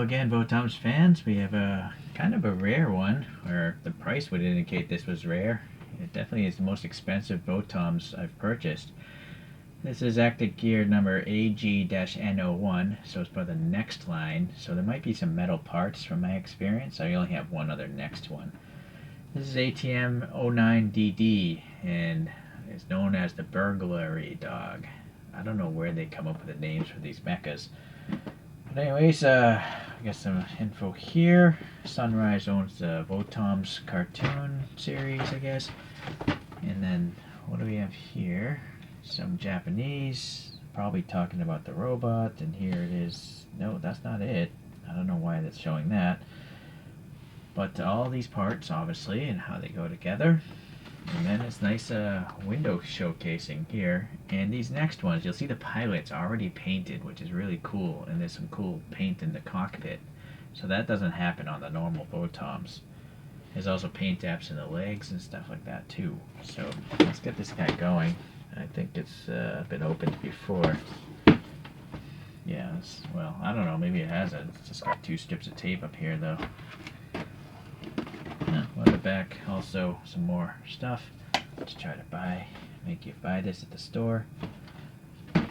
again, VOTOMS fans. We have a kind of a rare one, or the price would indicate this was rare. It definitely is the most expensive VOTOMS I've purchased. This is Actic gear number AG-N01, so it's for the next line. So there might be some metal parts from my experience. I only have one other next one. This is ATM-09-DD, and it's known as the Burglarydog. I don't know where they come up with the names for these mechas. But anyways, I got some info here. Sunrise owns the VOTOMS cartoon series, I guess. And then, what do we have here? Some Japanese, probably talking about the robot, and here it is. No, that's not it. I don't know why that's showing that. But all these parts, obviously, and how they go together. And then it's nice window showcasing here. And these next ones, you'll see the pilot's already painted, which is really cool. And there's some cool paint in the cockpit. So that doesn't happen on the normal VOTOMS. There's also paint apps in the legs and stuff like that too. So let's get this guy going. I think it's been opened before. Yeah, well, I don't know, maybe it hasn't. It's just got 2 strips of tape up here though. On the back, also some more stuff. Let's try to make you buy this at the store. Let's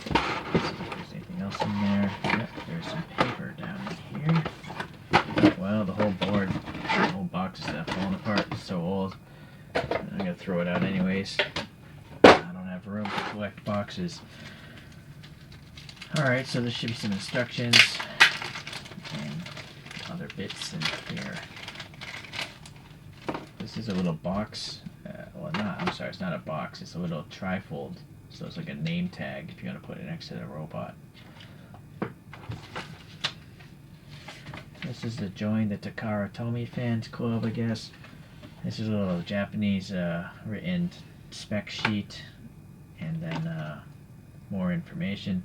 see if there's anything else in there. Yep, there's some paper down here. Well, the whole board, the whole box is falling apart. It's so old. I'm gonna throw it out anyways. I don't have room to collect boxes. Alright, so there should be some instructions and other bits in here. This is a little box. I'm sorry, it's not a box. It's a little trifold. So it's like a name tag if you want to put it next to the robot. This is to join the Takara Tomy fans club, I guess. This is a little Japanese written spec sheet, and then more information.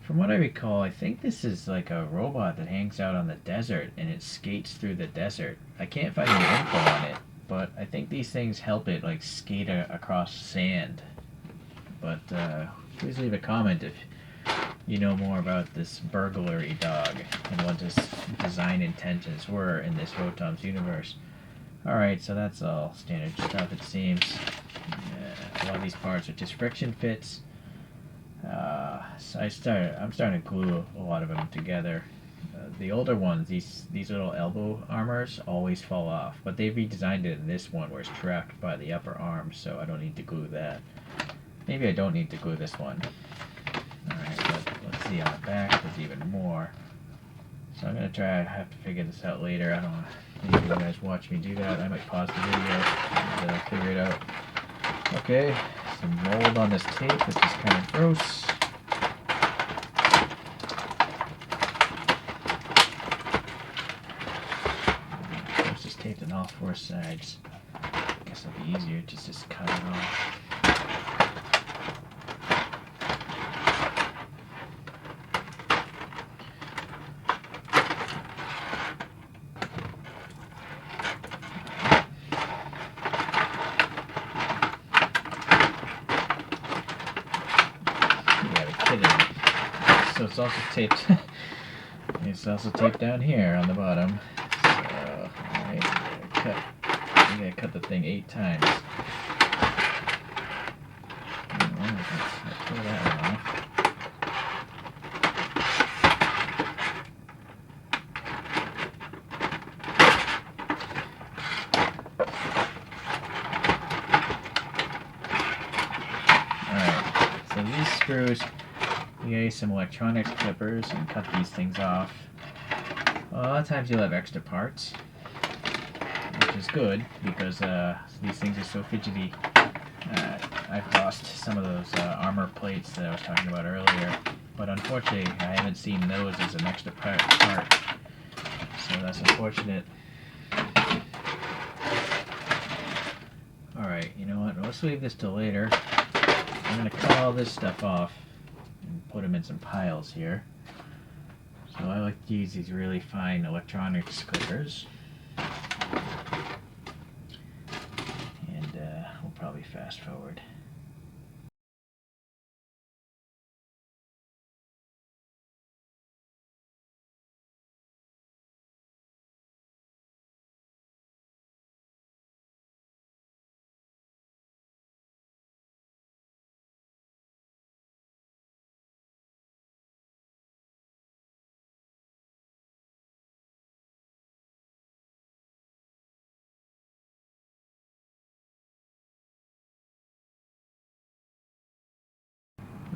From what I recall, I think this is like a robot that hangs out on the desert and it skates through the desert. I can't find any info on it, but I think these things help it like skate across sand. But please leave a comment if you know more about this Burglarydog and what his design intentions were in this VOTOMS universe. Alright, so that's all standard stuff it seems. A lot of these parts are just friction fits. So I'm starting to glue a lot of them together. The older ones, these little elbow armors always fall off, but they redesigned it in this one where it's trapped by the upper arm, so I don't need to glue that. Maybe I don't need to glue this one. Alright, but let's see on the back, there's even more. So I'm going to I have to figure this out later. I don't know if you guys watch me do that. I might pause the video and figure it out. Okay, some mold on this tape, which is kind of gross. It's just taped on all 4 sides. I guess it'll be easier to just cut it off. So it's also taped. It's also taped down here on the bottom. So, alright, you gotta cut the thing 8 times. Let's pull that one off. Alright, so these screws, you use some electronics clippers and cut these things off. Well, a lot of times you'll have extra parts, which is good because these things are so fidgety. I've lost some of those armor plates that I was talking about earlier, but unfortunately I haven't seen those as an extra part, so that's unfortunate. Alright, you know what, let's leave this till later. I'm going to cut all this stuff off and put them in some piles here. So I like to use these really fine electronics clippers. And we'll probably fast forward.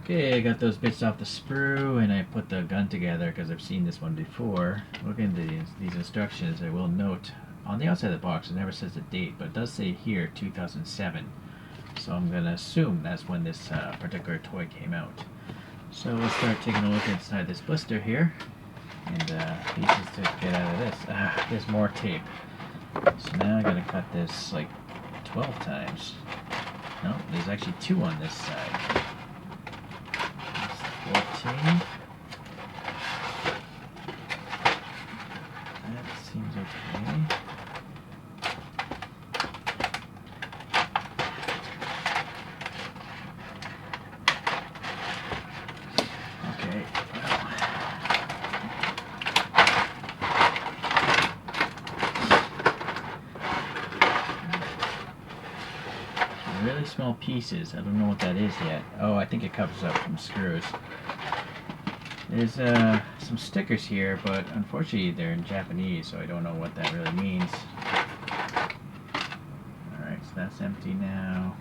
Okay, I got those bits off the sprue and I put the gun together because I've seen this one before. Looking at these instructions, I will note on the outside of the box it never says the date, but it does say here 2007. So I'm going to assume that's when this particular toy came out. So we'll start taking a look inside this blister here. And pieces to get out of this. There's more tape. So now I gotta cut this like 12 times. No, there's actually 2 on this side. That's 14. That seems okay. Really small pieces. I don't know what that is yet. Oh, I think it covers up some screws. There's some stickers here, but unfortunately they're in Japanese, so I don't know what that really means. Alright, so that's empty now.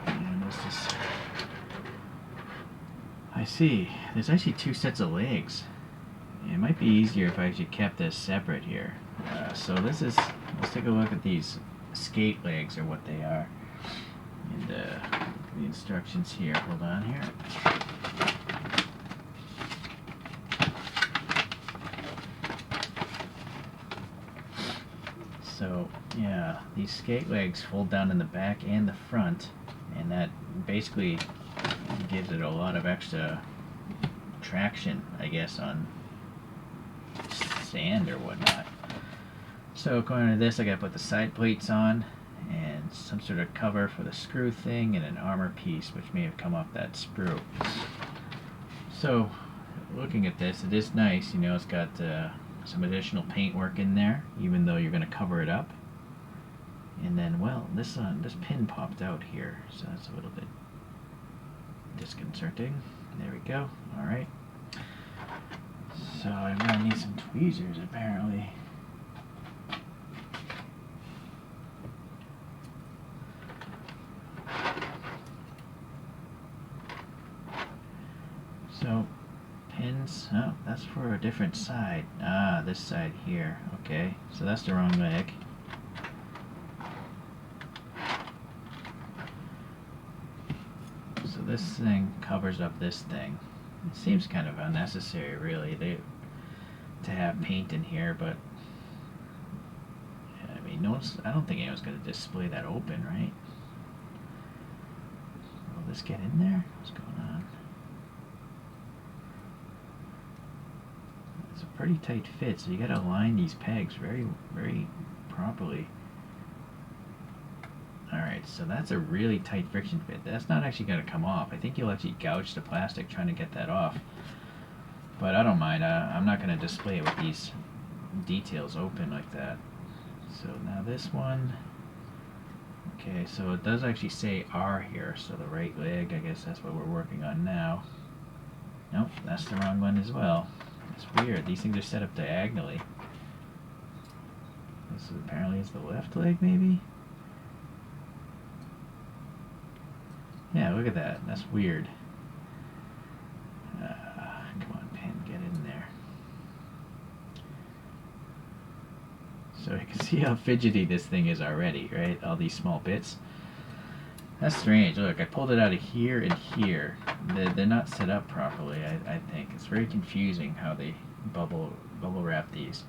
And there's this... I see. There's actually 2 sets of legs. It might be easier if I actually kept this separate here. So this is... Let's take a look at these skate legs, or what they are. And the instructions here. Hold on here. So yeah, these skate legs fold down in the back and the front, and that basically gives it a lot of extra traction, I guess, on sand or whatnot. So according to this, I gotta put the side plates on and some sort of cover for the screw thing and an armor piece which may have come off that sprue. So looking at this, it is nice, you know, it's got some additional paintwork in there even though you're gonna cover it up. And then, well, this pin popped out here, so that's a little bit disconcerting. There we go. Alright. So I'm gonna need some tweezers apparently. So, pins, oh, that's for a different side. Ah, this side here. Okay, so that's the wrong leg. So this thing covers up this thing. It seems kind of unnecessary, really, to have paint in here, but I mean, I don't think anyone's going to display that open, right? Will this get in there? What's going on? It's a pretty tight fit, so you got to align these pegs very, very properly. Alright, so that's a really tight friction fit. That's not actually going to come off. I think you'll actually gouge the plastic trying to get that off. But I don't mind. I'm not going to display it with these details open like that. So now this one. Okay, so it does actually say R here. So the right leg, I guess that's what we're working on now. Nope, that's the wrong one as well. It's weird. These things are set up diagonally. This is apparently is the left leg, maybe? Yeah, look at that. That's weird. Come on, pen, get in there. So you can see how fidgety this thing is already, right? All these small bits. That's strange. Look, I pulled it out of here and here. They're not set up properly, I think. It's very confusing how they bubble wrap these.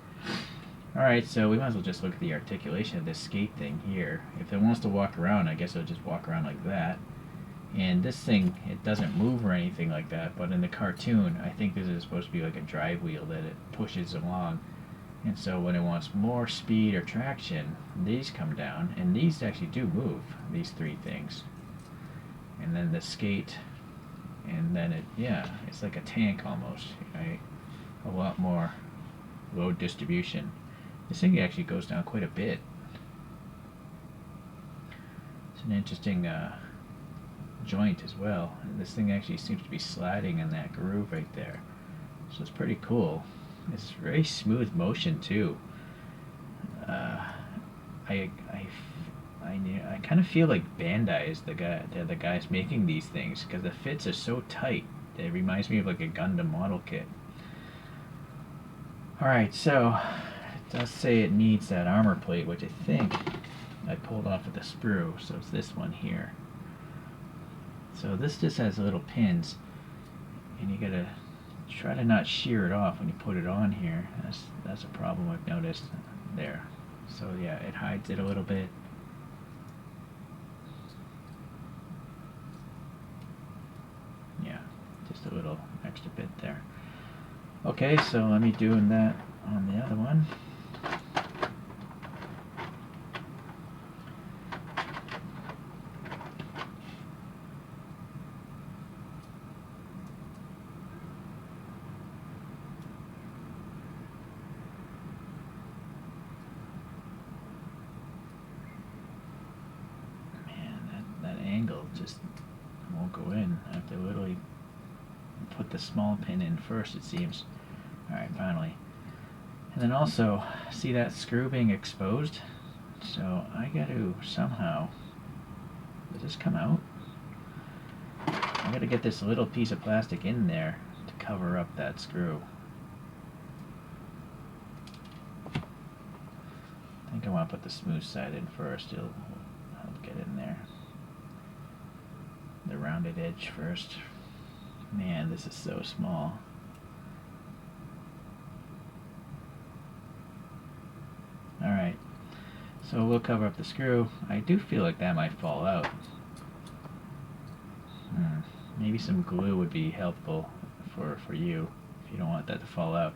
Alright, so we might as well just look at the articulation of this skate thing here. If it wants to walk around, I guess it'll just walk around like that. And this thing, it doesn't move or anything like that, but in the cartoon, I think this is supposed to be like a drive wheel that it pushes along. And so when it wants more speed or traction, these come down, and these actually do move, these 3 things. And then the skate, and then it, yeah, it's like a tank almost, right? A lot more load distribution. This thing actually goes down quite a bit. It's an interesting joint as well. And this thing actually seems to be sliding in that groove right there. So it's pretty cool. It's very smooth motion too. I kind kind of feel like Bandai is the guys making these things, because the fits are so tight. It reminds me of like a Gundam model kit. Alright, so it does say it needs that armor plate, which I think I pulled off with the sprue, so it's this one here. So this just has little pins, and you gotta try to not shear it off when you put it on here. That's a problem I've noticed there. So yeah, it hides it a little bit. Yeah, just a little extra bit there. Okay, so let me do that on the other one. Just won't go in. I have to literally put the small pin in first, it seems. Alright, finally. And then also, see that screw being exposed? So I gotta somehow, does this come out? I gotta get this little piece of plastic in there to cover up that screw. I think I want to put the smooth side in first. It'll help get in there. The rounded edge first. Man, this is so small. Alright, so we'll cover up the screw. I do feel like that might fall out. Maybe some glue would be helpful for you if you don't want that to fall out.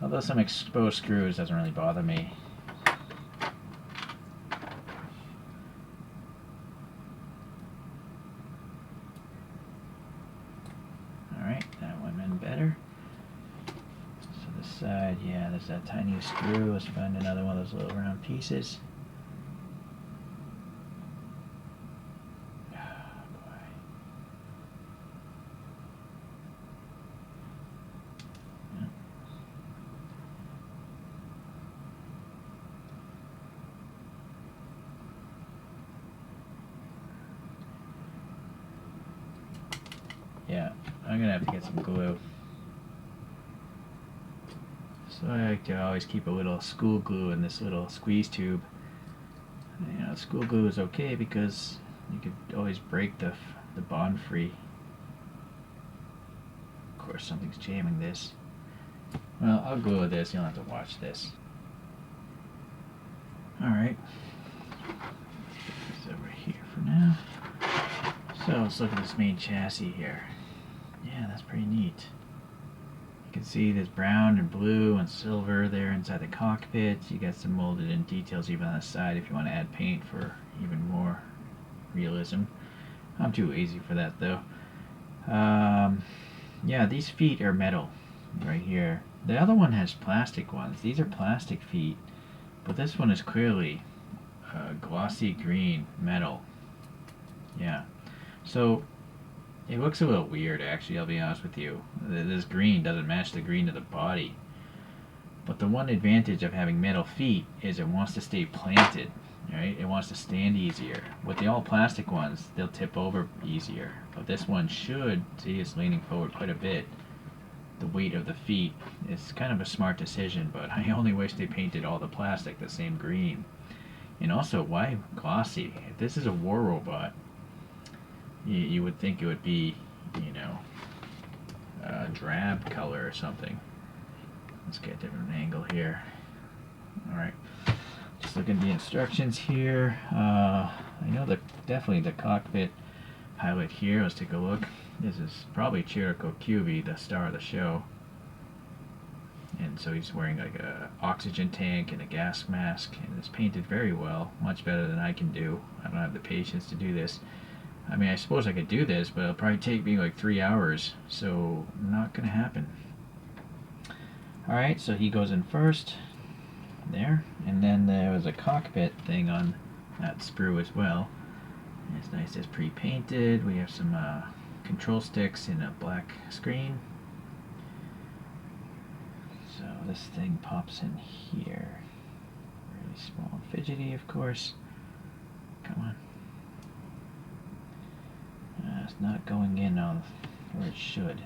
Although some exposed screws doesn't really bother me. Side, yeah, there's that tiny screw. Let's find another one of those little round pieces. Oh, boy. Yeah, I'm gonna have to get some glue. So I like to always keep a little school glue in this little squeeze tube. You know, school glue is okay because you could always break the bond free. Of course, something's jamming this. Well, I'll glue this. You don't have to watch this. Alright. Put this over here for now. So let's look at this main chassis here. Yeah, that's pretty neat. You can see there's brown and blue and silver there inside the cockpit. You got some molded in details even on the side if you want to add paint for even more realism. I'm too lazy for that though. Yeah, these feet are metal right here. The other one has plastic ones. These are plastic feet, but this one is clearly glossy green metal. Yeah, so it looks a little weird, actually, I'll be honest with you. This green doesn't match the green of the body. But the one advantage of having metal feet is it wants to stay planted, right? It wants to stand easier. With the all plastic ones, they'll tip over easier. But this one should, see, it's leaning forward quite a bit. The weight of the feet is kind of a smart decision, but I only wish they painted all the plastic the same green. And also, why glossy? If this is a war robot, you would think it would be, you know, a drab color or something. Let's get a different angle here. Alright, just looking at the instructions here. I know that definitely the cockpit pilot here, let's take a look. This is probably Chirico QV, the star of the show. And so he's wearing like a oxygen tank and a gas mask, and it's painted very well, much better than I can do. I don't have the patience to do this. I mean, I suppose I could do this, but it'll probably take me like 3 hours, so not gonna happen. Alright, so he goes in first, there, and then there was a cockpit thing on that sprue as well. It's nice, it's pre-painted. We have some control sticks in a black screen. So this thing pops in here. Really small and fidgety, of course. Come on. not going in on where it should.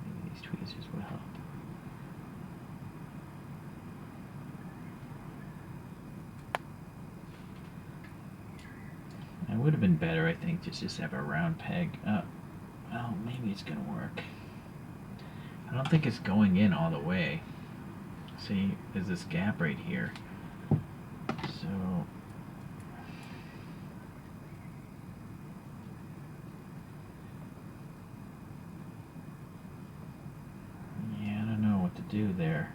Maybe these tweezers will help. It would have been better, I think, to just have a round peg. Well, maybe it's gonna work. I don't think it's going in all the way. See, there's this gap right here. So yeah, I don't know what to do there.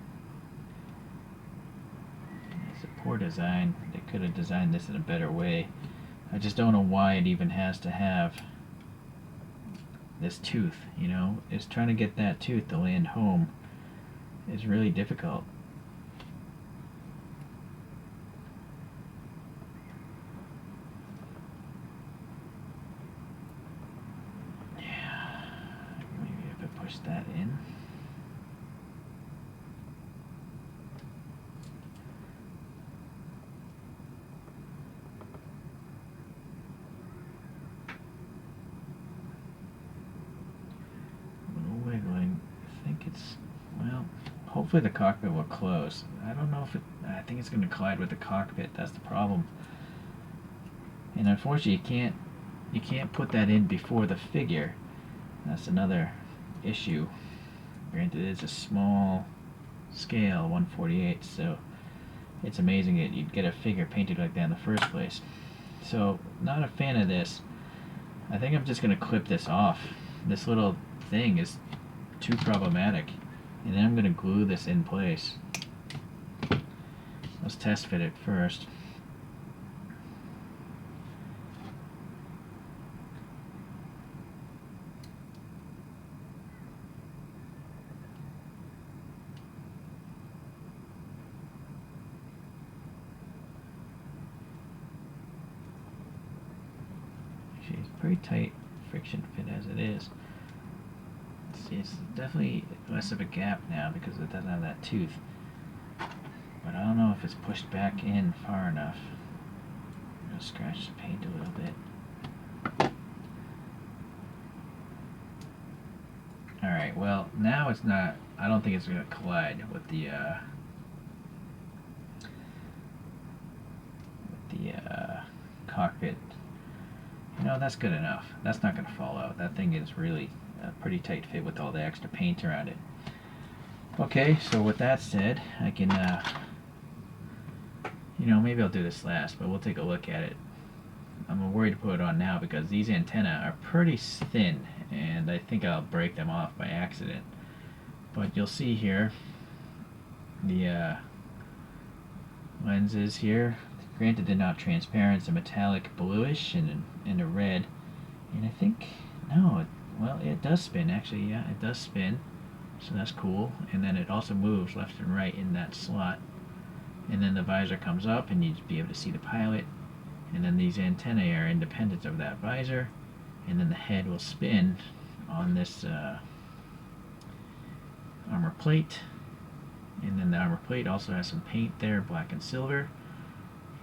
It's a poor design. They could have designed this in a better way. I just don't know why it even has to have this tooth, you know? It's trying to get that tooth to land home is really difficult. Yeah, maybe if I push that in. Well, hopefully the cockpit will close. I don't know if it, I think it's going to collide with the cockpit. That's the problem. And unfortunately, you can't put that in before the figure. That's another issue. Granted, it's a small scale, 1/48, so it's amazing that you'd get a figure painted like that in the first place. So, not a fan of this. I think I'm just going to clip this off. This little thing is too problematic. And then I'm going to glue this in place. Let's test fit it first. Actually, it's pretty tight friction fit as it is. See, it's definitely less of a gap now because it doesn't have that tooth. But I don't know if it's pushed back in far enough. I'm going to scratch the paint a little bit. Alright, well, now it's not, I don't think it's going to collide with the cockpit. You know, that's good enough. That's not going to fall out. That thing is really a pretty tight fit with all the extra paint around it. Okay, so with that said, I can, you know, maybe I'll do this last, but we'll take a look at it. I'm worried to put it on now because these antennae are pretty thin, and I think I'll break them off by accident. But you'll see here, the lenses here, granted they're not transparent, it's a metallic bluish and a red, and I think, no, well, it does spin, actually, yeah, it does spin, so that's cool, and then it also moves left and right in that slot, and then the visor comes up, and you'd be able to see the pilot, and then these antennae are independent of that visor, and then the head will spin on this armor plate, and then the armor plate also has some paint there, black and silver,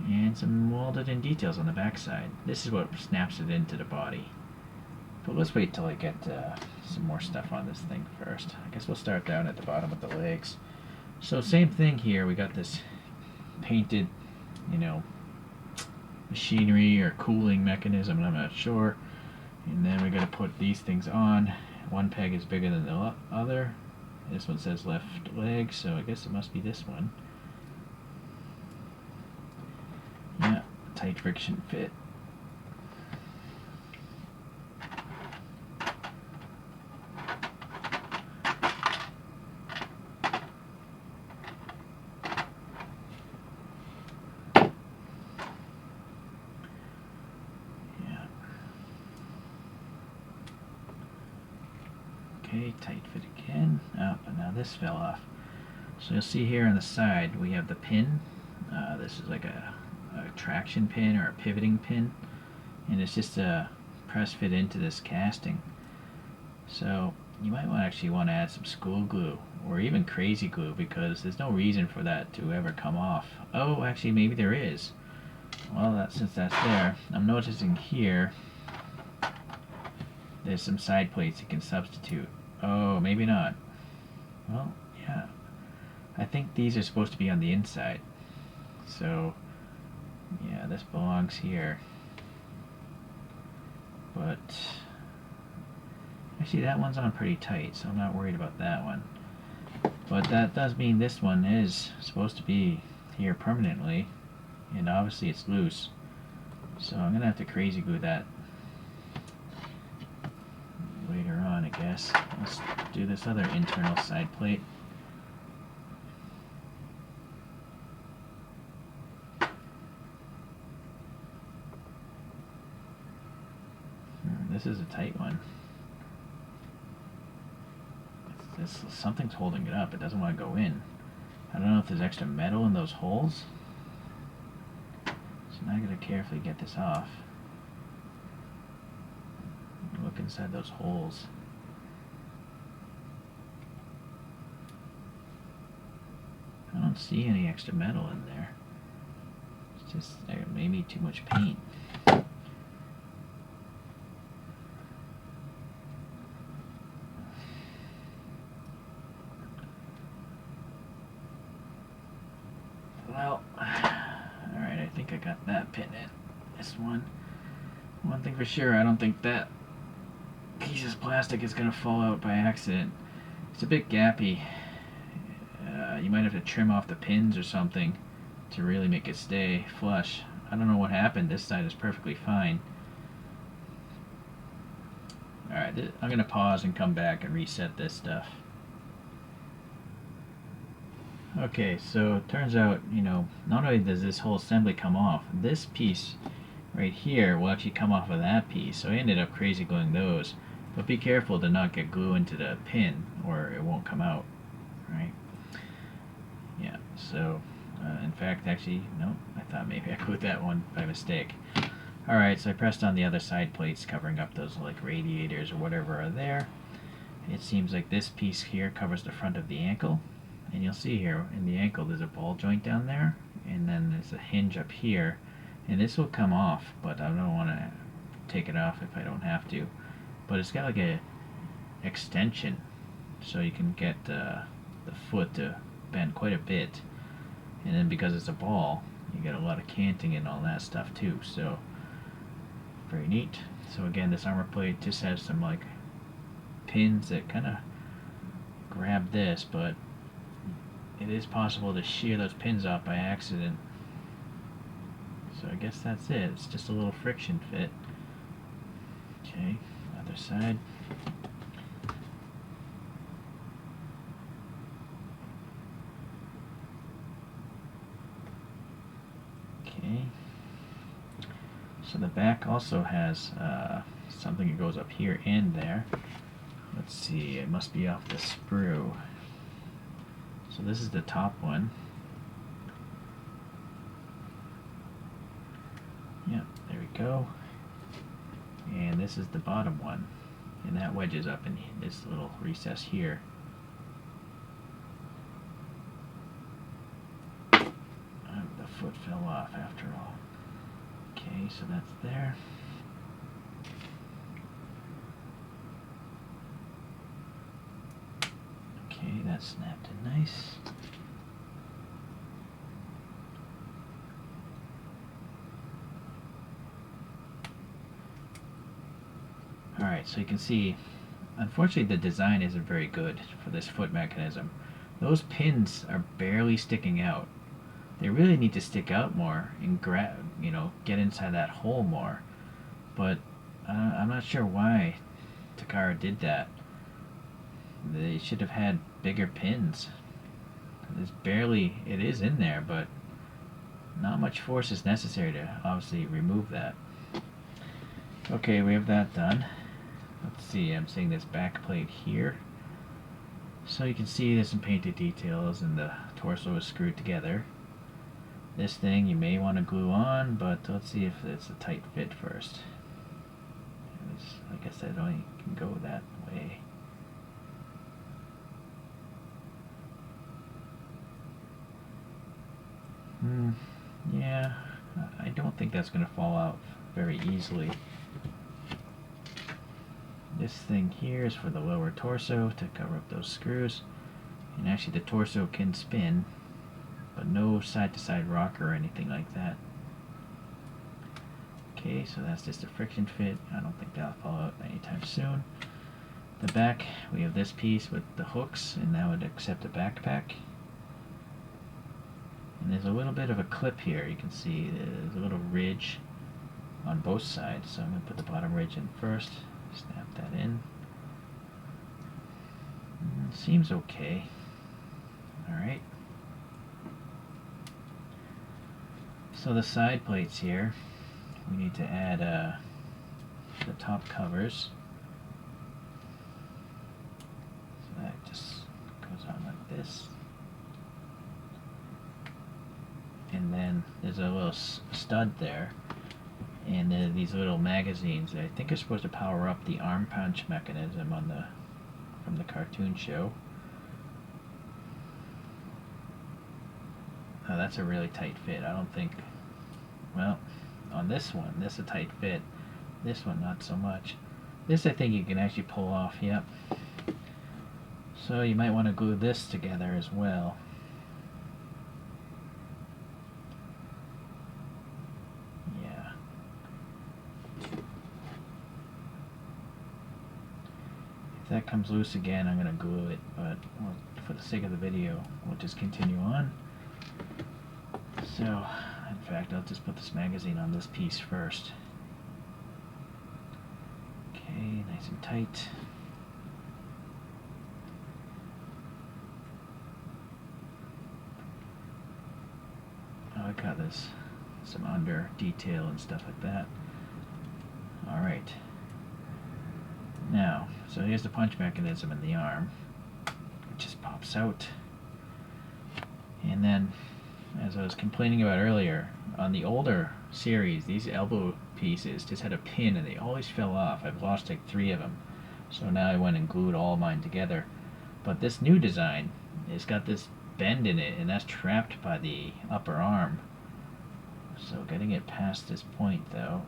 and some welded in details on the back side. This is what snaps it into the body. But let's wait till I get some more stuff on this thing first. I guess we'll start down at the bottom with the legs. So same thing here, we got this painted, you know, machinery or cooling mechanism, I'm not sure. And then we got to put these things on. One peg is bigger than the other. This one says left leg, so I guess it must be this one. Yeah, tight friction fit. Okay, tight fit again. Oh, but now this fell off. So you'll see here on the side we have the pin. This is like a traction pin or a pivoting pin, and it's just a press fit into this casting. So you might actually want to add some school glue or even crazy glue because there's no reason for that to ever come off. Oh, actually maybe there is. Well, since that's there, I'm noticing here there's some side plates you can substitute. Oh, maybe not. Well, yeah. I think these are supposed to be on the inside. So, yeah, this belongs here. But, actually that one's on pretty tight, so I'm not worried about that one. But that does mean this one is supposed to be here permanently, and obviously it's loose. So I'm going to have to crazy glue that later on, I guess. Let's do this other internal side plate. This is a tight one. Something's holding it up. It doesn't want to go in. I don't know if there's extra metal in those holes. So now I gotta carefully get this off. Look inside those holes. I don't see any extra metal in there. It's just maybe too much paint. Well, alright, I think I got that pin in. This one. One thing for sure, I don't think that piece of plastic is going to fall out by accident. It's a bit gappy. You might have to trim off the pins or something to really make it stay flush. I don't know what happened. This side is perfectly fine. Alright, I'm going to pause and come back and reset this stuff. Okay, so it turns out, you know, not only does this whole assembly come off, this piece right here will actually come off of that piece. So I ended up crazy gluing those. But be careful to not get glue into the pin or it won't come out, right? Yeah, so in fact, actually, no, I thought maybe I glued that one by mistake. Alright, so I pressed on the other side plates covering up those like radiators or whatever are there. It seems like this piece here covers the front of the ankle. And you'll see here in the ankle there's a ball joint down there, and then there's a hinge up here, and this will come off, but I don't want to take it off if I don't have to. But it's got like a extension, so you can get the foot to bend quite a bit, and then because it's a ball, you get a lot of canting and all that stuff too. So very neat. So again, this armor plate just has some like pins that kind of grab this, but it is possible to shear those pins off by accident. So I guess that's it. It's just a little friction fit. Okay, other side. Okay. So the back also has something that goes up here and there. Let's see, it must be off the sprue. So this is the top one. Yep, there we go. And this is the bottom one. And that wedges up in this little recess here. The foot fell off after all. Okay, so that's there. Okay, that snapped in nice. Alright, so you can see, unfortunately the design isn't very good for this foot mechanism. Those pins are barely sticking out. They really need to stick out more and grab, you know, get inside that hole more. But I'm not sure why Takara did that. They should have had bigger pins. There's barely, it is in there, but not much force is necessary to obviously remove that. Okay, we have that done. Let's see, I'm seeing this back plate here. So you can see there's some painted details and the torso is screwed together. This thing you may want to glue on, but let's see if it's a tight fit first. I guess that only can go that way. Yeah, I don't think that's going to fall out very easily. This thing here is for the lower torso to cover up those screws. And actually the torso can spin, but no side-to-side rocker or anything like that. Okay, so that's just a friction fit. I don't think that'll fall out anytime soon. The back, we have this piece with the hooks, and that would accept a backpack. And there's a little bit of a clip here. You can see there's a little ridge on both sides. So I'm going to put the bottom ridge in first, snap that in. Seems okay. Alright. So the side plates here, we need to add the top covers. So that just goes on like this. And then there's a little stud there. And then these little magazines that I think are supposed to power up the arm punch mechanism on from the cartoon show. Oh, that's a really tight fit. I don't think, well, on this one, this is a tight fit. This one, not so much. This I think you can actually pull off, yep. So you might want to glue this together as well. Yeah. If that comes loose again, I'm going to glue it, but for the sake of the video, we'll just continue on. So, in fact, I'll just put this magazine on this piece first. Okay, nice and tight. Oh, I got this, some under detail and stuff like that. Alright. Now, so here's the punch mechanism in the arm. It just pops out. And then, as I was complaining about earlier, on the older series, these elbow pieces just had a pin and they always fell off. I've lost like 3 of them. So now I went and glued all mine together. But this new design, it's got this bend in it, and that's trapped by the upper arm. So getting it past this point though,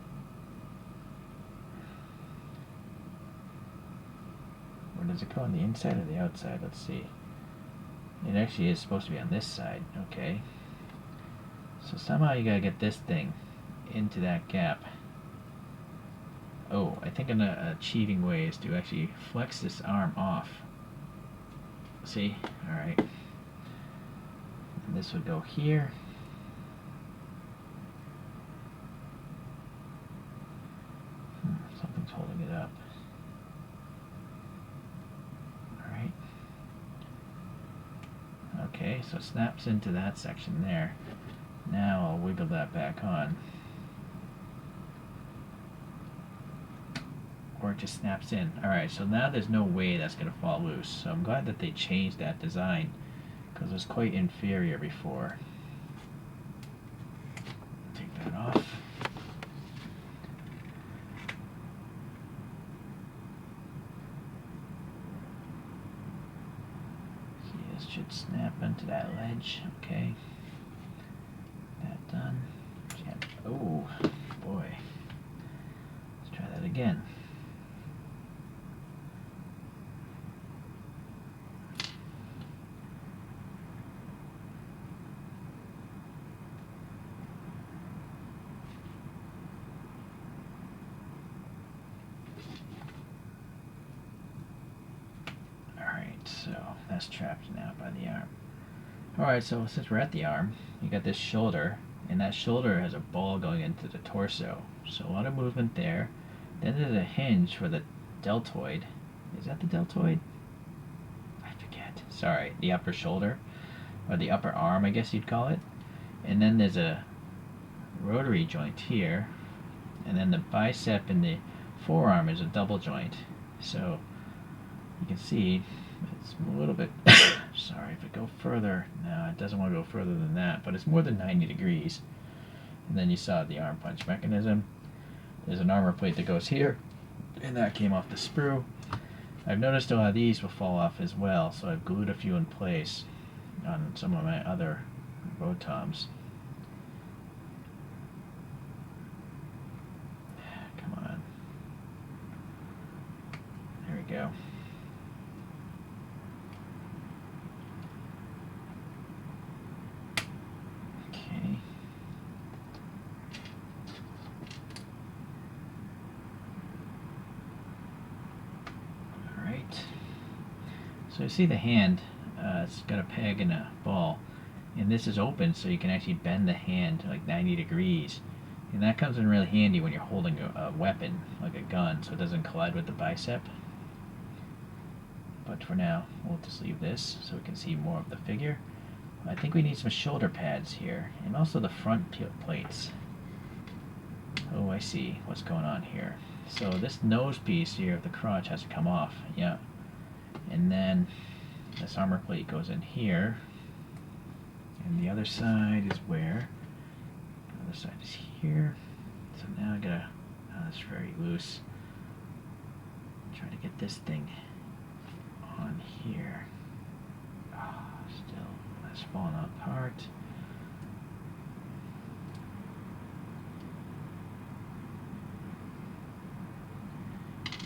where does it go, on the inside or the outside? Let's see. It actually is supposed to be on this side. Okay. So somehow you gotta get this thing into that gap. Oh, I think a cheating way is to actually flex this arm off. See? Alright. And this would go here. Something's holding it up. Alright. Okay, so it snaps into that section there. Now I'll wiggle that back on. Or it just snaps in. Alright, so now there's no way that's going to fall loose. So I'm glad that they changed that design, because it was quite inferior before. Take that off. See, this should snap into that ledge. Okay. That done. Oh, boy. Let's try that again. So that's trapped now by the arm. Alright, so since we're at the arm, you got this shoulder, and that shoulder has a ball going into the torso. So a lot of movement there. Then there's a hinge for the deltoid. Is that the deltoid? I forget. Sorry, the upper shoulder, or the upper arm, I guess you'd call it. And then there's a rotary joint here, and then the bicep and the forearm is a double joint. So you can see it's a little bit, sorry, if I go further, no, it doesn't want to go further than that, but it's more than 90 degrees. And then you saw the arm punch mechanism. There's an armor plate that goes here, and that came off the sprue. I've noticed a lot of these will fall off as well, so I've glued a few in place on some of my other VOTOMs. Come on. go. Okay. Alright. So you see the hand, it's got a peg and a ball. And this is open, so you can actually bend the hand like 90 degrees. And that comes in really handy when you're holding a weapon, like a gun, so it doesn't collide with the bicep. But for now, we'll just leave this so we can see more of the figure. I think we need some shoulder pads here, and also the front plates. Oh, I see what's going on here. So this nose piece here of the crotch has to come off, yeah. And then this armor plate goes in here. And the other side is where? The other side is here. So now I gotta, oh, that's very loose. Try to get this thing on here. Oh, still, that's falling apart.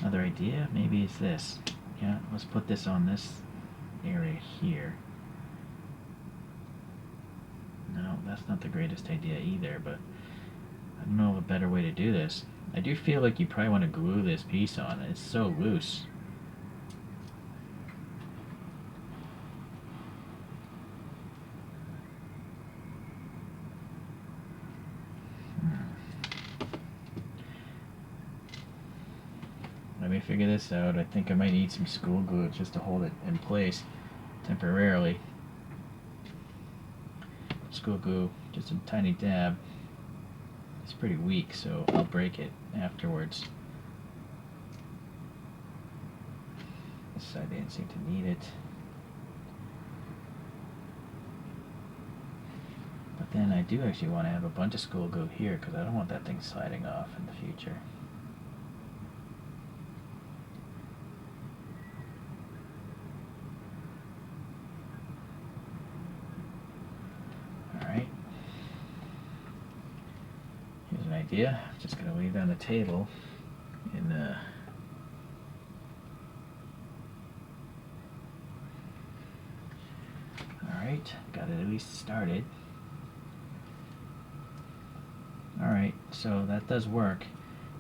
Another idea, maybe it's this. Yeah, let's put this on this area here. No, that's not the greatest idea either, but I don't know of a better way to do this. I do feel like you probably want to glue this piece on. It's so loose. Let me figure this out. I think I might need some school glue just to hold it in place temporarily. School glue, just a tiny dab. It's pretty weak, so I'll break it afterwards. This side didn't seem to need it. But then I do actually want to have a bunch of school glue here because I don't want that thing sliding off in the future. Idea. I'm just going to leave it on the table and alright, got it at least started. Alright, so that does work.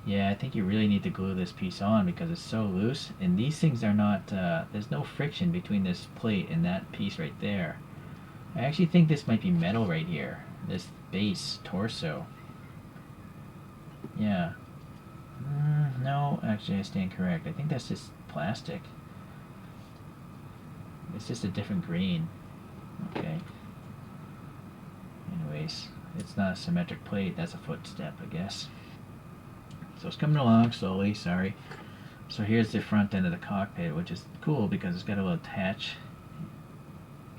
Yeah, I think you really need to glue this piece on because it's so loose, and these things are not, there's no friction between this plate and that piece right there. I actually think this might be metal right here, this base torso. Yeah. No, actually I stand correct. I think that's just plastic. It's just a different green. Okay. Anyways, it's not a symmetric plate. That's a footstep, I guess. So it's coming along slowly, sorry. So here's the front end of the cockpit, which is cool because it's got a little attach.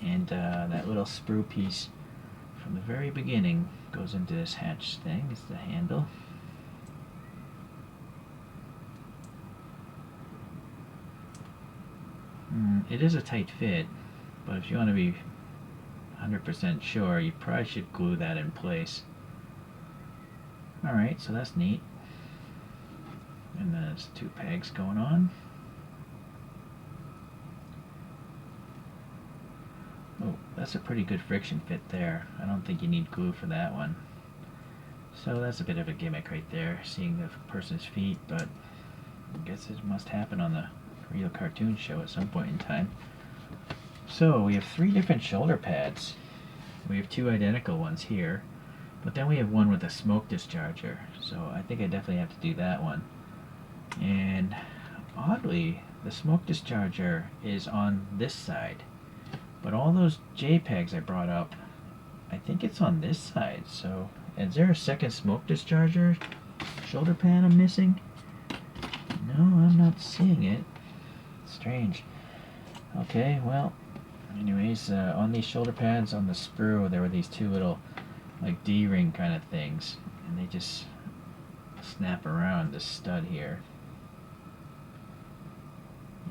And that little sprue piece from the very beginning goes into this hatch thing. It's the handle. It is a tight fit, but if you want to be 100% sure, you probably should glue that in place. Alright, so that's neat. And there's two pegs going on. Oh, that's a pretty good friction fit there. I don't think you need glue for that one. So that's a bit of a gimmick right there, seeing the person's feet, but I guess it must happen on the real cartoon show at some point in time. So we have 3 different shoulder pads. We have 2 identical ones here, but then we have one with a smoke discharger, so I think I definitely have to do that one. And oddly, the smoke discharger is on this side, but all those JPEGs I brought up, I think it's on this side. So is there a second smoke discharger shoulder pad I'm missing? No, I'm not seeing it. Strange. Okay, well, anyways, on these shoulder pads on the sprue, there were these 2 little, like, D-ring kind of things, and they just snap around this stud here.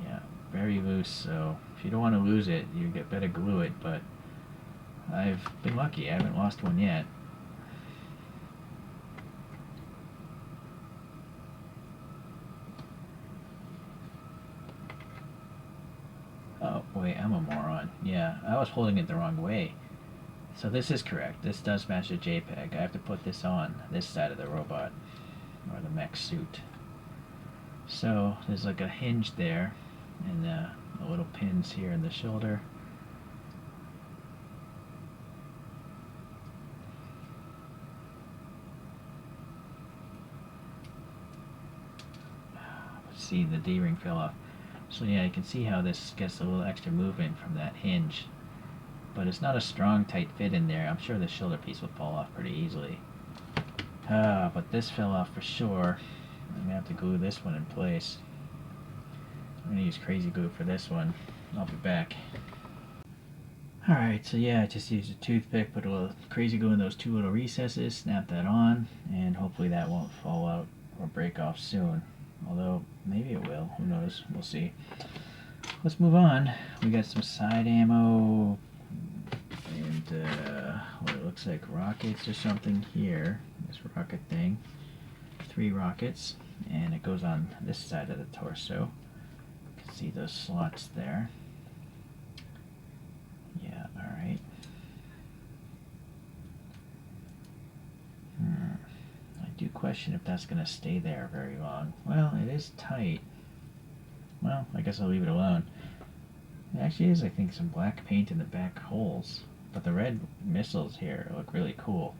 Yeah, very loose, so if you don't want to lose it, you better glue it, but I've been lucky. I haven't lost one yet. Okay, I'm a moron. Yeah, I was holding it the wrong way. So this is correct. This does match the JPEG. I have to put this on this side of the robot, or the mech suit. So there's like a hinge there, and the little pins here in the shoulder. See, the D-ring fell off. So yeah, you can see how this gets a little extra movement from that hinge. But it's not a strong, tight fit in there. I'm sure the shoulder piece will fall off pretty easily. But this fell off for sure. I'm going to have to glue this one in place. I'm going to use crazy glue for this one. I'll be back. Alright, so yeah, I just used a toothpick, put a little crazy glue in those two little recesses, snap that on, and hopefully that won't fall out or break off soon. Although, maybe it will. Who knows? We'll see. Let's move on. We got some side ammo and what it looks like rockets or something here. This rocket thing. 3 rockets. And it goes on this side of the torso. You can see those slots there. Yeah, alright. I do question if that's going to stay there very long. Well, it is tight. Well, I guess I'll leave it alone. It actually is, I think, some black paint in the back holes. But the red missiles here look really cool.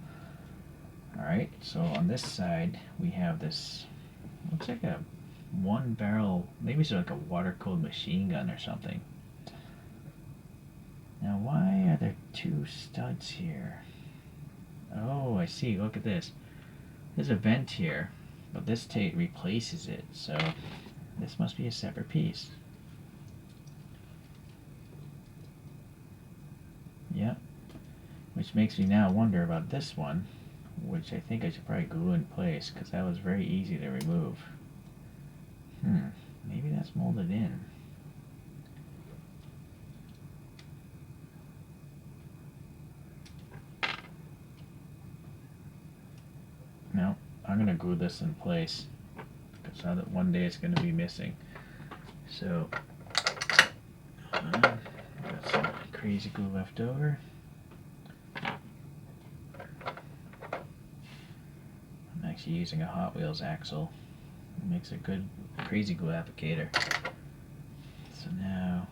Alright, so on this side, we have this, looks like a 1-barrel, maybe it's like a water-cooled machine gun or something. Now, why are there 2 studs here? Oh, I see. Look at this. There's a vent here, but this tape replaces it, so this must be a separate piece. Yep. Which makes me now wonder about this one, which I think I should probably glue in place, because that was very easy to remove. Maybe that's molded in. No, I'm going to glue this in place, because now that one day it's going to be missing. So, got some crazy glue left over. I'm actually using a Hot Wheels axle. It makes a good crazy glue applicator. So now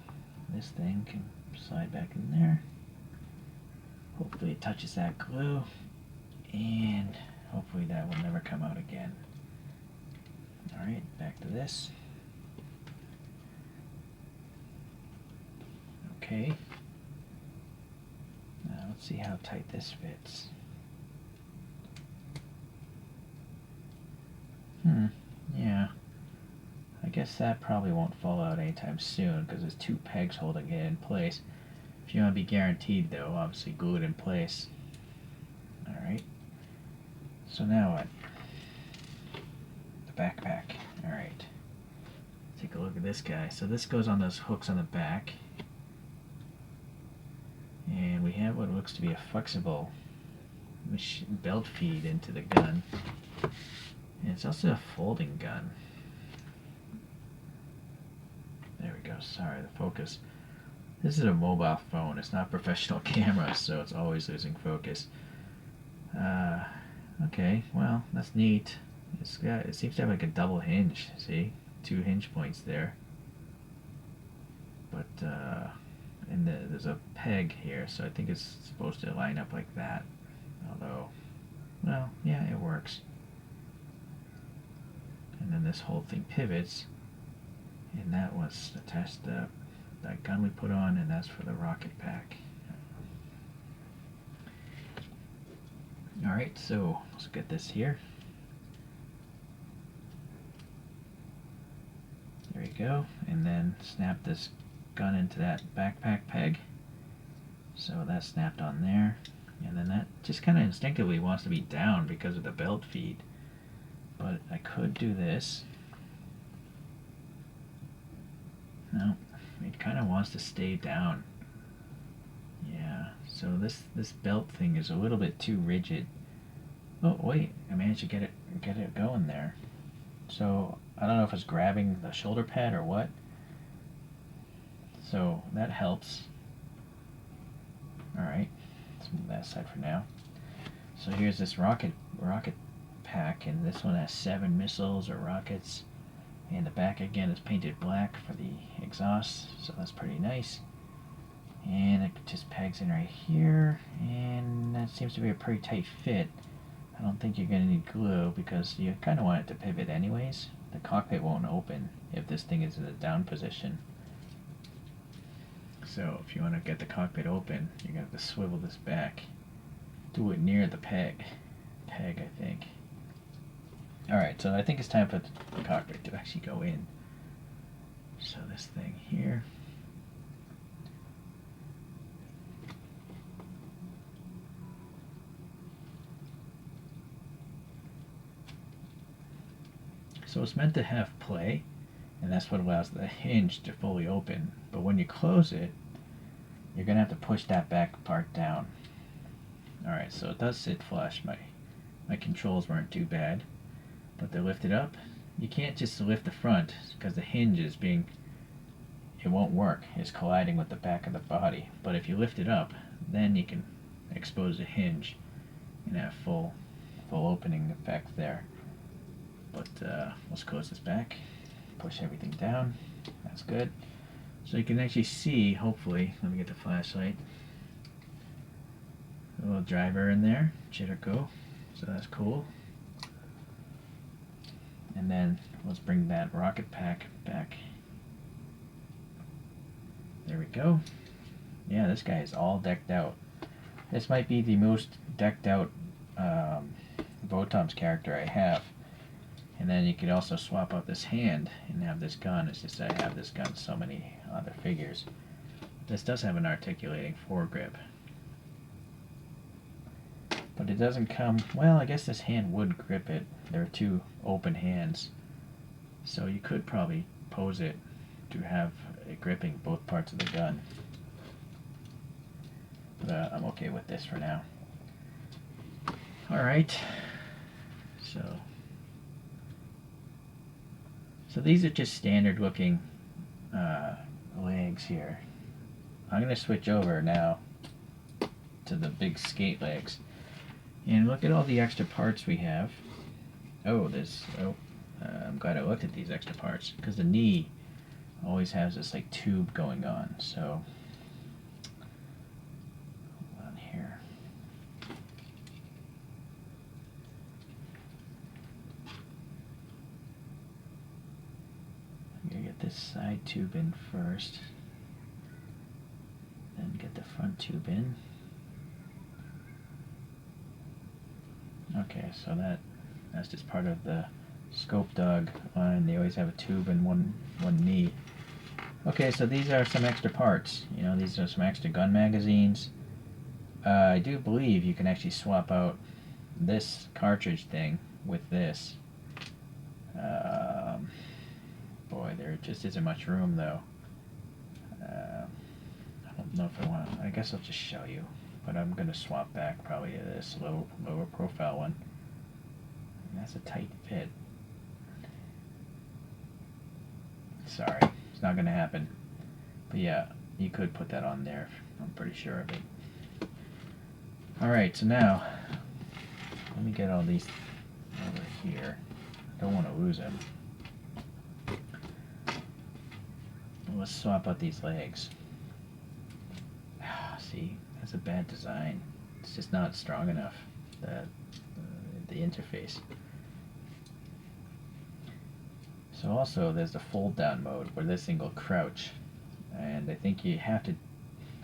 this thing can slide back in there. Hopefully it touches that glue, and hopefully that will never come out again. Alright, back to this. Okay. Now let's see how tight this fits. Yeah. I guess that probably won't fall out anytime soon because there's 2 pegs holding it in place. If you want to be guaranteed though, obviously glue it in place. Alright. So now what? The backpack. Alright. Take a look at this guy. So this goes on those hooks on the back. And we have what looks to be a flexible belt feed into the gun. And it's also a folding gun. There we go. Sorry, the focus. This is a mobile phone. It's not a professional camera, so it's always losing focus. Okay, well, that's neat. It seems to have like a double hinge. See? 2 hinge points there. But, and there's a peg here, so I think it's supposed to line up like that. Although, well, yeah, it works. And then this whole thing pivots, and that was attached to that gun we put on, and that's for the rocket pack. Alright, so let's get this here. There you go, and then snap this gun into that backpack peg. So that's snapped on there, and then that just kind of instinctively wants to be down because of the belt feed. But I could do this. No, it kind of wants to stay down. Yeah, so this belt thing is a little bit too rigid. Oh wait, I managed to get it going there. So I don't know if it's grabbing the shoulder pad or what. So that helps. Alright, let's move that aside for now. So here's this rocket pack, and this one has 7 missiles or rockets. And the back again is painted black for the exhaust, so that's pretty nice. And it just pegs in right here, and that seems to be a pretty tight fit. I don't think you're going to need glue because you kind of want it to pivot anyways. The cockpit won't open if this thing is in the down position. So if you want to get the cockpit open, you're going to have to swivel this back. Do it near the peg, I think. Alright, so I think it's time for the cockpit to actually go in. So this thing here. So it's meant to have play, and that's what allows the hinge to fully open. But when you close it, you're going to have to push that back part down. Alright, so it does sit flush. My controls weren't too bad. But they're lifted up. You can't just lift the front because the hinge is it won't work. It's colliding with the back of the body. But if you lift it up, then you can expose the hinge and have full opening effect there. But let's close this back, push everything down. That's good. So you can actually see, hopefully, let me get the flashlight. A little driver in there, jitter go. So that's cool. And then let's bring that rocket pack back. There we go. Yeah, this guy is all decked out. This might be the most decked out VOTOMS character I have. And then you could also swap out this hand and have this gun. It's just that I have this gun so many other figures. This does have an articulating foregrip. But it doesn't come, well, I guess this hand would grip it. There are 2 open hands. So you could probably pose it to have it gripping both parts of the gun. But I'm okay with this for now. Alright. So these are just standard looking legs here. I'm going to switch over now to the big skate legs. And look at all the extra parts we have. I'm glad I looked at these extra parts because the knee always has this like tube going on. So hold on here. I'm gonna get this side tube in first, then get the front tube in. Okay, so that's just part of the scope dog line. They always have a tube and one knee. Okay, so these are some extra parts. You know, these are some extra gun magazines. I do believe you can actually swap out this cartridge thing with this. Boy, there just isn't much room though. I don't know if I want. I guess I'll just show you. But I'm going to swap back probably to this lower profile one. And that's a tight fit. Sorry, it's not going to happen. But yeah, you could put that on there. I'm pretty sure of it. Alright, so now, let me get all these over here. I don't want to lose them. Let's swap out these legs. See? That's a bad design. It's just not strong enough, the interface. So also there's the fold down mode where this thing will crouch, and I think you have to,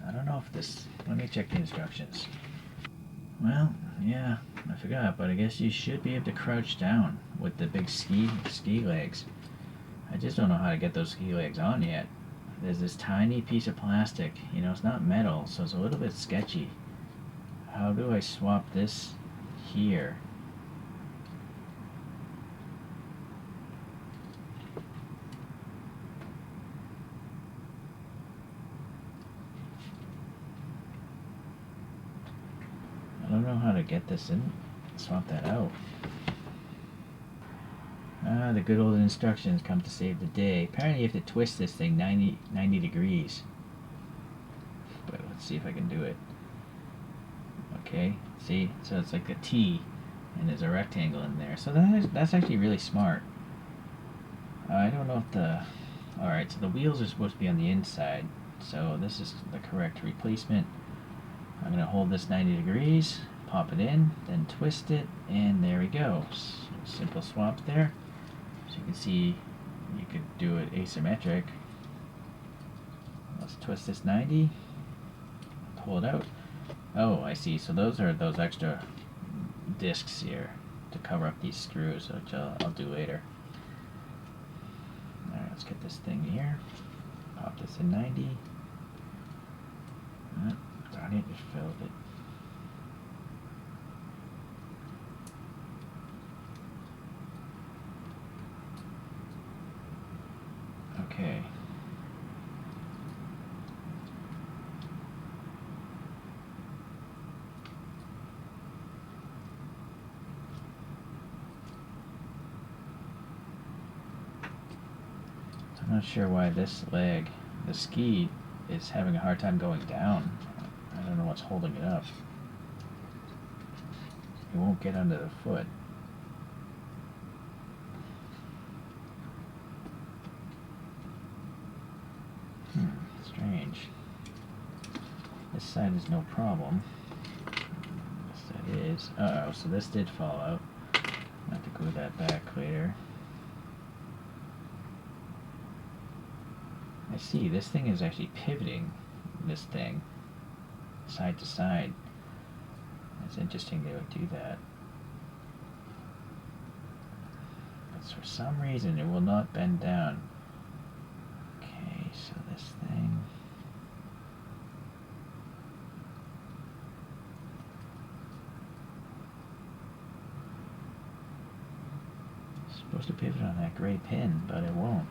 I don't know if this, let me check the instructions. Well, yeah, I forgot, but I guess you should be able to crouch down with the big ski legs. I just don't know how to get those ski legs on yet. There's this tiny piece of plastic, you know, it's not metal, so it's a little bit sketchy. How do I swap this here? I don't know how to get this in, swap that out. The good old instructions come to save the day. Apparently you have to twist this thing 90 degrees. Let's see if I can do it. Okay, see, so it's like a T, and there's a rectangle in there. So that's actually really smart. I don't know if the... Alright, so the wheels are supposed to be on the inside. So this is the correct replacement. I'm going to hold this 90 degrees, pop it in, then twist it, and there we go. Simple swap there. So you can see you could do it asymmetric. Let's twist this 90, pull it out. Oh, I see. So those are those extra discs here to cover up these screws, which I'll do later. Alright, let's get this thing here. Pop this in 90. Darn it, just filled it. Okay. I'm not sure why this leg, the ski, is having a hard time going down. I don't know what's holding it up. It won't get under the foot. Strange. This side is no problem. This side is. Uh-oh, so this did fall out. I'll have to glue that back later. I see, this thing is actually pivoting this thing side to side. It's interesting they would do that. But for some reason it will not bend down. Okay, so this thing... It's supposed to pivot on that gray pin, but it won't.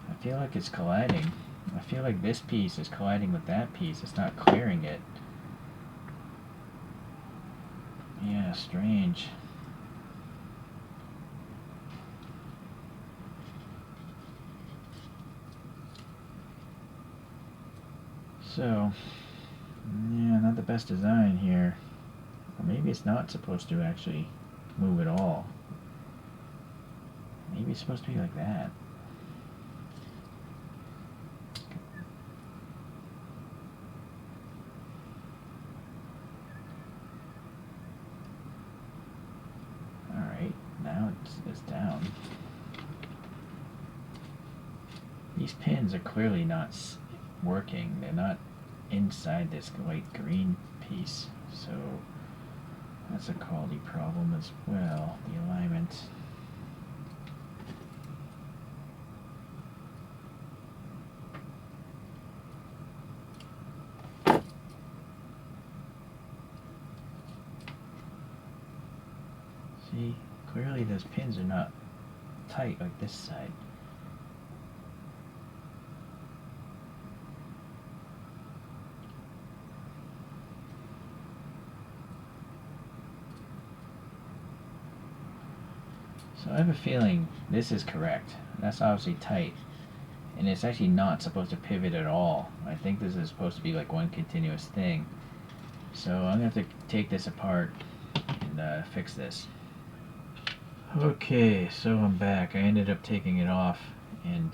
I feel like it's colliding. I feel like this piece is colliding with that piece. It's not clearing it. Yeah, strange. So, yeah, not the best design here. Or maybe it's not supposed to actually move at all. Maybe it's supposed to be like that. It's down. These pins are clearly not working. They're not inside this light green piece, so that's a quality problem as well. The alignment. See? Clearly those pins are not tight like this side. So I have a feeling this is correct. That's obviously tight. And it's actually not supposed to pivot at all. I think this is supposed to be like one continuous thing. So I'm going to have to take this apart and fix this. Okay, so I'm back. I ended up taking it off, and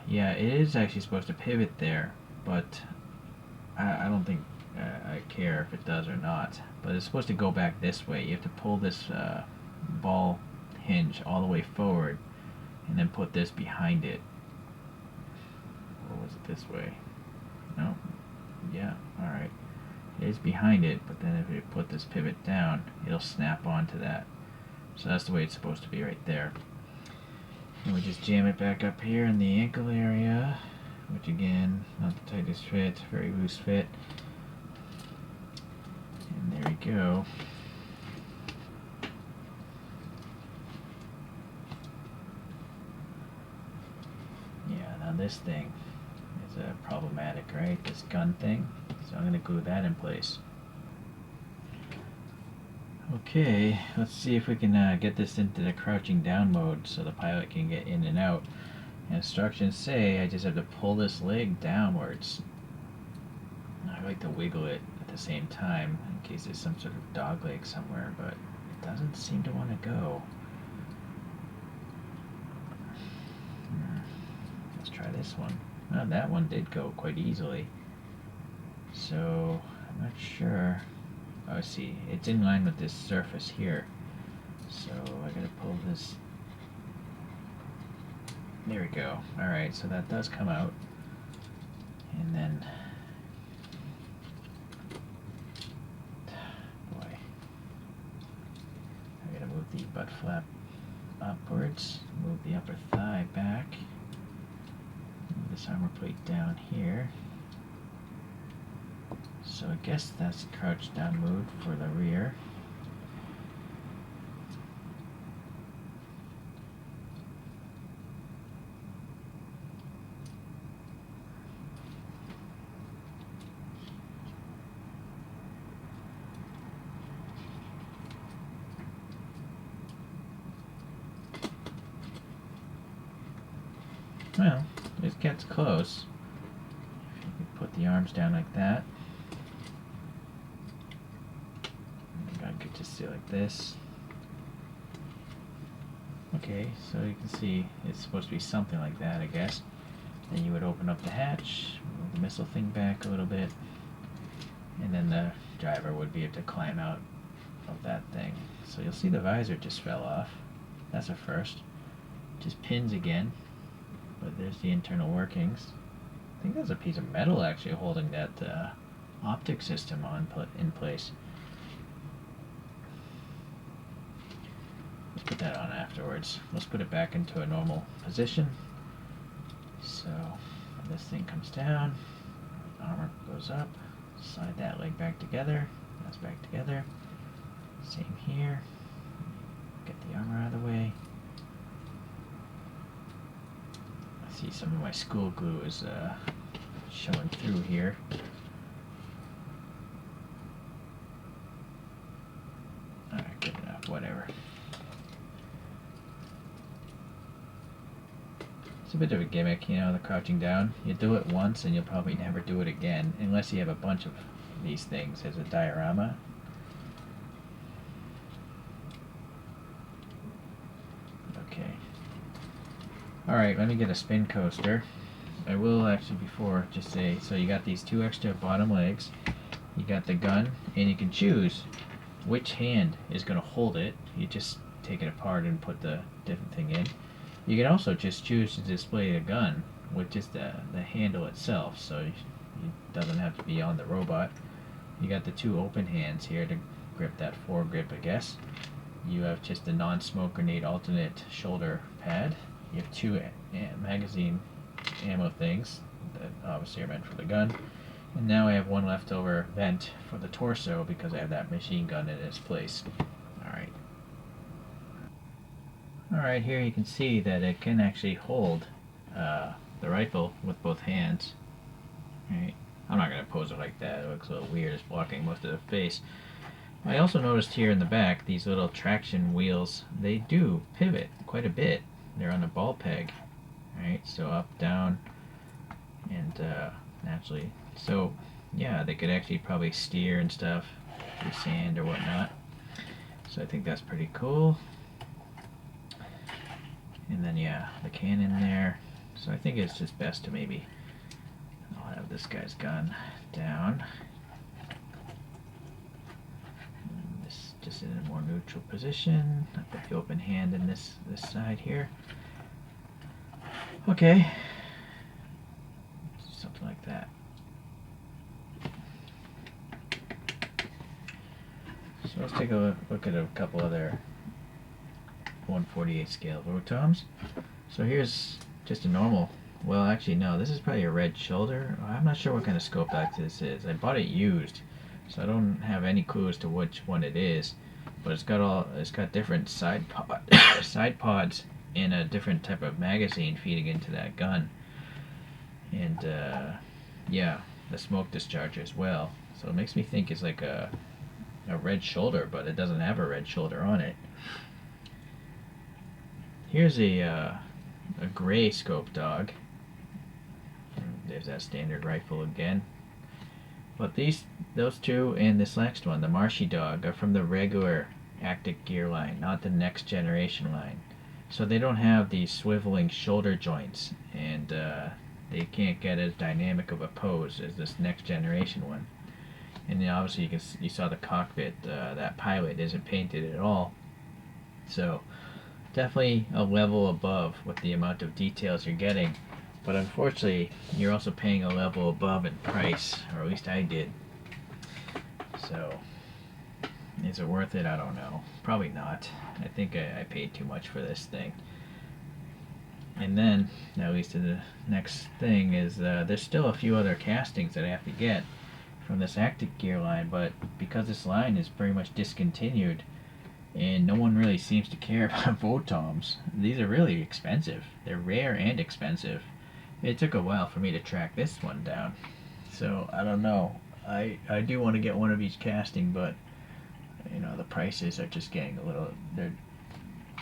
yeah, it is actually supposed to pivot there, but I don't think I care if it does or not. But it's supposed to go back this way. You have to pull this ball hinge all the way forward, and then put this behind it. Or was it this way? No. Yeah, alright. It is behind it, but then if you put this pivot down, it'll snap onto that. So that's the way it's supposed to be right there. And we just jam it back up here in the ankle area, which again, not the tightest fit, very loose fit. And there we go. Yeah, now this thing is problematic, right? This gun thing. So I'm going to glue that in place. Okay, let's see if we can get this into the crouching down mode so the pilot can get in and out. Instructions say I just have to pull this leg downwards. I like to wiggle it at the same time in case there's some sort of dog leg somewhere, but it doesn't seem to want to go. Let's try this one. Oh, that one did go quite easily. So, I'm not sure. Oh, I see. It's in line with this surface here. So, I gotta pull this. There we go. Alright, so that does come out. And then, boy, I gotta move the butt flap upwards, move the upper thigh back, move this armor plate down here. So I guess that's crouched down mode for the rear. Well, it gets close. If you could put the arms down like that. I could just do like this. Okay, so you can see it's supposed to be something like that, I guess. Then you would open up the hatch, move the missile thing back a little bit, and then the driver would be able to climb out of that thing. So you'll see the visor just fell off. That's a first. Just pins again. But there's the internal workings. I think there's a piece of metal actually holding that optic system in place. Let's put that on afterwards. Let's put it back into a normal position. So this thing comes down, armor goes up, slide that leg back together, that's back together. Same here. Get the armor out of the way. See, some of my school glue is showing through here. Alright, good enough, whatever. It's a bit of a gimmick, you know, the crouching down. You do it once and you'll probably never do it again, unless you have a bunch of these things as a diorama. Okay. Alright, let me get a spin coaster. I will actually before just say, so you got these two extra bottom legs, you got the gun, and you can choose which hand is going to hold it. You just take it apart and put the different thing in. You can also just choose to display the gun with just the handle itself, so it doesn't have to be on the robot. You got the two open hands here to grip that foregrip, I guess. You have just the non-smoke grenade alternate shoulder pad. You have two magazine ammo things that obviously are meant for the gun. And now I have one leftover vent for the torso because I have that machine gun in its place. Alright. Alright, here you can see that it can actually hold the rifle with both hands. Right. I'm not going to pose it like that. It looks a little weird. It's blocking most of the face. I also noticed here in the back, these little traction wheels, they do pivot quite a bit. They're on a ball peg, right? So up, down, and naturally. So yeah, they could actually probably steer and stuff through sand or whatnot. So I think that's pretty cool. And then yeah, the cannon there. So I think it's just best to maybe, I'll have this guy's gun down. And this just in a more neutral position. I put the open hand in this side here. Okay. Something like that. So let's take a look at a couple other 1/48 scale VOTOMs. So here's just a normal, well actually no, this is probably a red shoulder. I'm not sure what kind of scope this is. I bought it used, so I don't have any clue as to which one it is. But it's got different side pods and a different type of magazine feeding into that gun. And yeah, the smoke discharge as well. So it makes me think it's like a red shoulder, but it doesn't have a red shoulder on it. Here's a a gray scope dog. There's that standard rifle again. But those two and this next one, the Marshy dog, are from the regular Actic gear line, not the next generation line. So they don't have these swiveling shoulder joints, and they can't get as dynamic of a pose as this next generation one. And obviously you saw the cockpit. That pilot isn't painted at all. So definitely a level above with the amount of details you're getting. But unfortunately, you're also paying a level above in price, or at least I did. So, is it worth it? I don't know. Probably not. I think I paid too much for this thing. And then, at least to the next thing, is there's still a few other castings that I have to get from this Actic gear line, but because this line is pretty much discontinued, and no one really seems to care about VOTOMs, these are really expensive. They're rare and expensive. It took a while for me to track this one down, so I don't know. I do want to get one of each casting, but you know, the prices are just getting a little, they're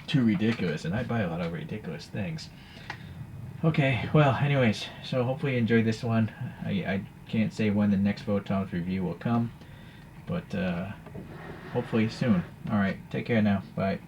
too ridiculous, and I buy a lot of ridiculous things. Okay, well, anyways, so hopefully you enjoyed this one. I can't say when the next VOTOMs review will come, but hopefully soon. Alright, take care now. Bye.